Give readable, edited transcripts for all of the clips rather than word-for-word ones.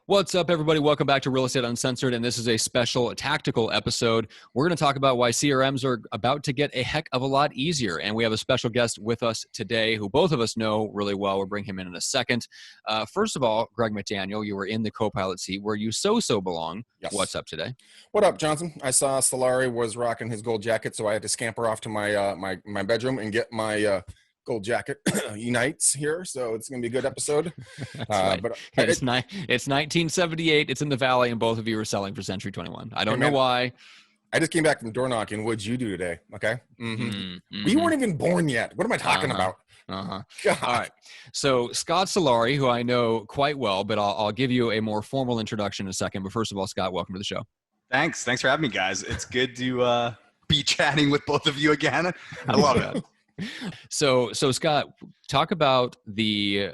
What's up, everybody? Welcome back to Real Estate Uncensored, and this is a special tactical episode. We're going to talk about why CRMs are about to get a heck of a lot easier, and we have a special guest with us today who both of us know really well. We'll bring him in a second. First of all, Greg McDaniel, you were in the co-pilot seat where you so belong. Yes. What's up today? What up, Johnson? I saw Sillari was rocking his gold jacket, so I had to scamper off to my my bedroom and get my gold jacket unites here. So it's gonna be a good episode. Right. But it's 1978. It's in the Valley, and both of you are selling for Century 21. I don't know why. I just came back from door knocking. What'd you do today? Okay. You weren't even born yet. What am I talking about? All right. So Scott Sillari, who I know quite well, but I'll give you a more formal introduction in a second. But first of all, Scott, welcome to the show. Thanks for having me, guys. It's good to be chatting with both of you again. I love it. So Scott, talk about the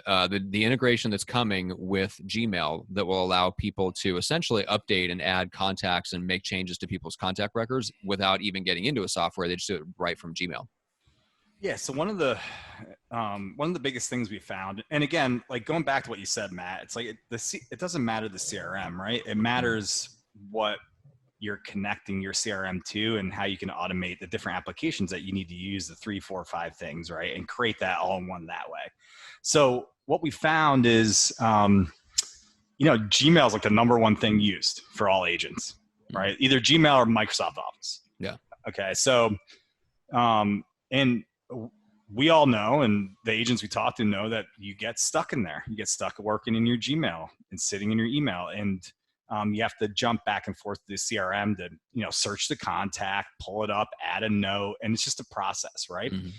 integration that's coming with Gmail that will allow people to essentially update and add contacts and make changes to people's contact records without even getting into a software. They just do it right from Gmail. Yeah. So one of the biggest things we found, and again, like going back to what you said, Matt, it's like it doesn't matter the CRM, right? It matters what you're connecting your CRM to and how you can automate the different applications that you need to use, the 3, 4, 5 things, right? And create that all in one that way. So what we found is, Gmail is like the number one thing used for all agents, right? Either Gmail or Microsoft Office. Yeah. Okay. So, and we all know, and the agents we talk to know that you get stuck in there. You get stuck working in your Gmail and sitting in your email, and you have to jump back and forth to the CRM to, search the contact, pull it up, add a note, and it's just a process, right? Mm-hmm.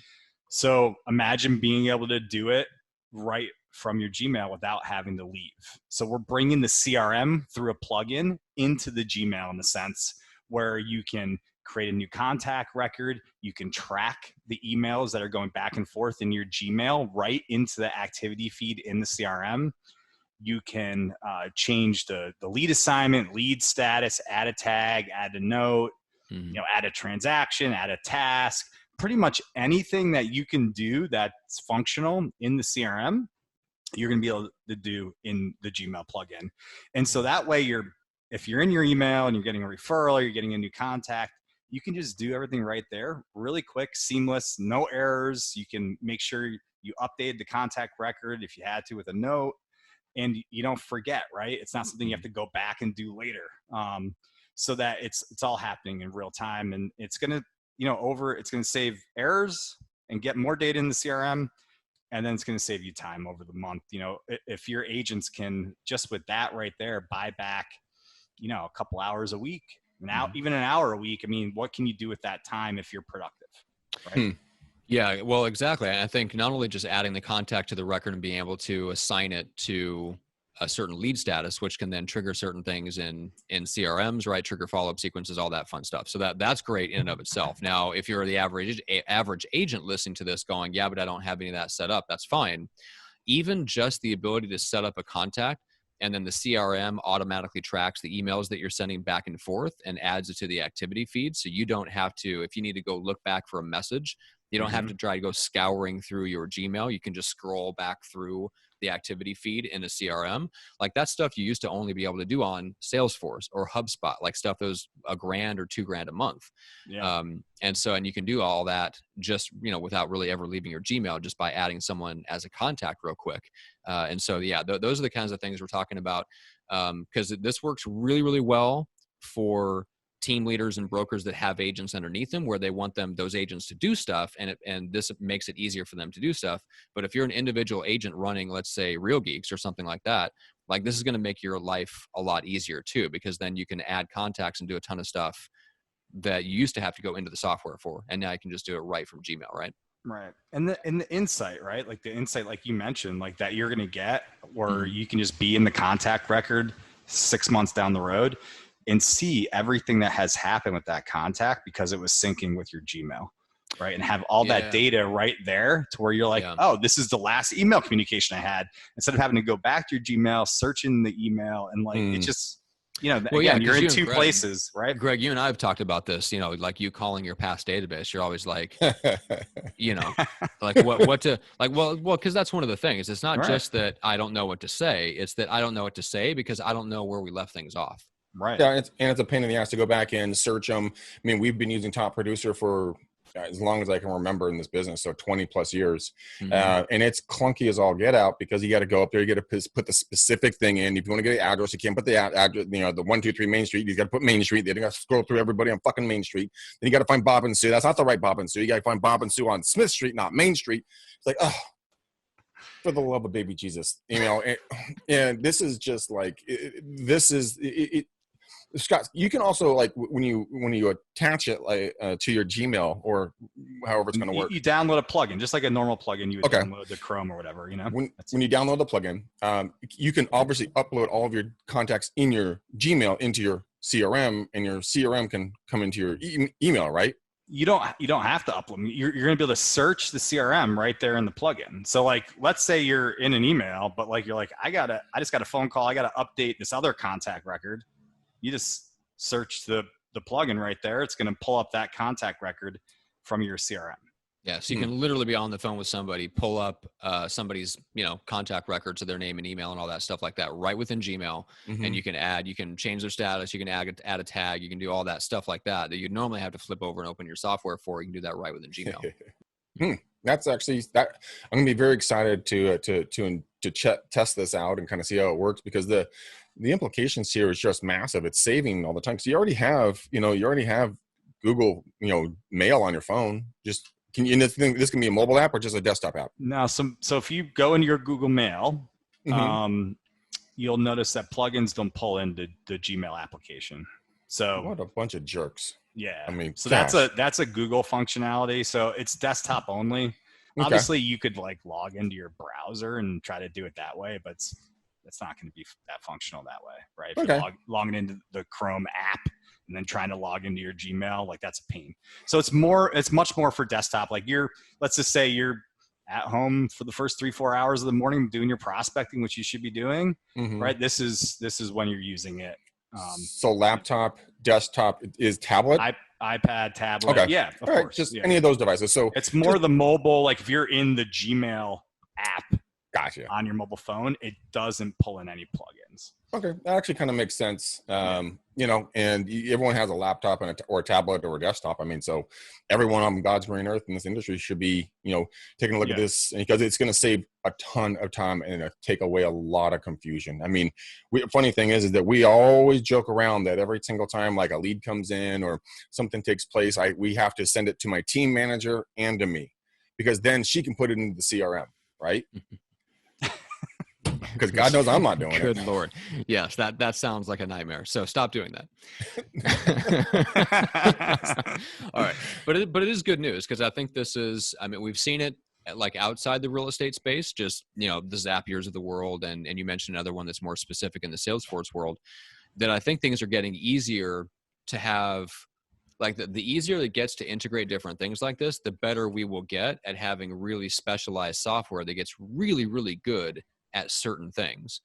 So imagine being able to do it right from your Gmail without having to leave. So we're bringing the CRM through a plugin into the Gmail in the sense where you can create a new contact record. You can track the emails that are going back and forth in your Gmail right into the activity feed in the CRM. You can change the lead assignment, lead status, add a tag, add a note, add a transaction, add a task, pretty much anything that you can do that's functional in the CRM, you're going to be able to do in the Gmail plugin. And so that way if you're in your email and you're getting a referral, you're getting a new contact, you can just do everything right there, really quick, seamless, no errors. You can make sure you updated the contact record if you had to with a note. And you don't forget, right? It's not something you have to go back and do later. So that it's all happening in real time, and it's gonna, it's gonna save errors and get more data in the CRM, and then it's gonna save you time over the month. If your agents can just with that right there buy back, a couple hours a week, even an hour a week. I mean, what can you do with that time if you're productive, right? Yeah, well, exactly. I think not only just adding the contact to the record and being able to assign it to a certain lead status, which can then trigger certain things in CRMs, right? Trigger follow-up sequences, all that fun stuff. So that's great in and of itself. Now, if you're the average agent listening to this going, yeah, but I don't have any of that set up, that's fine. Even just the ability to set up a contact and then the CRM automatically tracks the emails that you're sending back and forth and adds it to the activity feed. So you don't have to, if you need to go look back for a message, you don't have to try to go scouring through your Gmail. You can just scroll back through the activity feed in a CRM. Like that stuff you used to only be able to do on Salesforce or HubSpot, like stuff that was $1,000 or $2,000 a month. Yeah. And you can do all that just, without really ever leaving your Gmail, just by adding someone as a contact real quick. Those are the kinds of things we're talking about. Because this works really, really well for team leaders and brokers that have agents underneath them where they want those agents to do stuff, and this makes it easier for them to do stuff. But if you're an individual agent running, let's say Real Geeks or something like that, like this is going to make your life a lot easier too, because then you can add contacts and do a ton of stuff that you used to have to go into the software for, and now you can just do it right from Gmail, right? Right. And the insight, right? Like the insight, like you mentioned, like that you're going to get where you can just be in the contact record 6 months down the road and see everything that has happened with that contact because it was syncing with your Gmail, right? And have all that data right there to where you're like, oh, this is the last email communication I had, instead of having to go back to your Gmail, search in the email, and like, it just, Well, yeah, again, you're 'cause in you and two Greg- places, right? Greg, you and I have talked about this, like you calling your past database. You're always like, like what to like, well, because that's one of the things. It's not Right. just that I don't know what to say. It's that I don't know what to say because I don't know where we left things off. Right. Yeah, it's a pain in the ass to go back and search them. I mean, we've been using Top Producer for as long as I can remember in this business, so 20 plus years. Mhm. And it's clunky as all get out because you got to go up there, you got to put the specific thing in. If you want to get the address, you can't put the address, the 123 Main Street. You got to put Main Street. Then you got to scroll through everybody on fucking Main Street. Then you got to find Bob and Sue. That's not the right Bob and Sue. You got to find Bob and Sue on Smith Street, not Main Street. It's like, oh, for the love of baby Jesus, and this is just like, Scott, you can also like when you attach it like to your Gmail or however it's going to work. You download a plugin, just like a normal plugin. You would Okay. download the Chrome or whatever. When you download the plugin, you can obviously upload all of your contacts in your Gmail into your CRM, and your CRM can come into your email, right? You don't have to upload. You're going to be able to search the CRM right there in the plugin. So like, let's say you're in an email, but like you're like, I just got a phone call. I got to update this other contact record. You just search the plugin right there. It's going to pull up that contact record from your CRM. Yeah, so you can literally be on the phone with somebody, pull up somebody's contact records of their name and email and all that stuff like that right within Gmail, and you can change their status, you can add a tag, you can do all that stuff like that you'd normally have to flip over and open your software for. You can do that right within Gmail. That's actually that. I'm gonna be very excited to test this out and kind of see how it works, because the implications here is just massive. It's saving all the time. So you already have Google Mail on your phone. Just this can be a mobile app or just a desktop app? Now, so if you go into your Google Mail, you'll notice that plugins don't pull into the Gmail application. So what a bunch of jerks. Yeah. I mean, so gosh. that's a Google functionality. So it's desktop only. Okay. Obviously you could like log into your browser and try to do it that way, but it's not going to be that functional that way, right? If you're logging into the Chrome app and then trying to log into your Gmail, like that's a pain. So it's much more for desktop. Like let's just say you're at home for the first 3-4 hours of the morning doing your prospecting, which you should be doing, right? This is when you're using it. So laptop, desktop, is tablet? iPad, tablet. Okay. Yeah, of course. Just any of those devices. So it's more the mobile, like if you're in the Gmail app gotcha. on your mobile phone, it doesn't pull in any plugins. Okay. That actually kind of makes sense. And everyone has a laptop or a tablet or a desktop. I mean, so everyone on God's green earth in this industry should be, taking a look at this, because it's going to save a ton of time and take away a lot of confusion. I mean, funny thing is that we always joke around that every single time like a lead comes in or something takes place, we have to send it to my team manager and to me, because then she can put it into the CRM, right? Because God knows I'm not doing it. Good Lord. Yes, that sounds like a nightmare. So stop doing that. All right. But it is good news, because I think we've seen it like outside the real estate space, just, the Zapiers of the world. And you mentioned another one that's more specific in the Salesforce world, that I think things are getting easier to have. Like the easier it gets to integrate different things like this, the better we will get at having really specialized software that gets really, really good at certain things.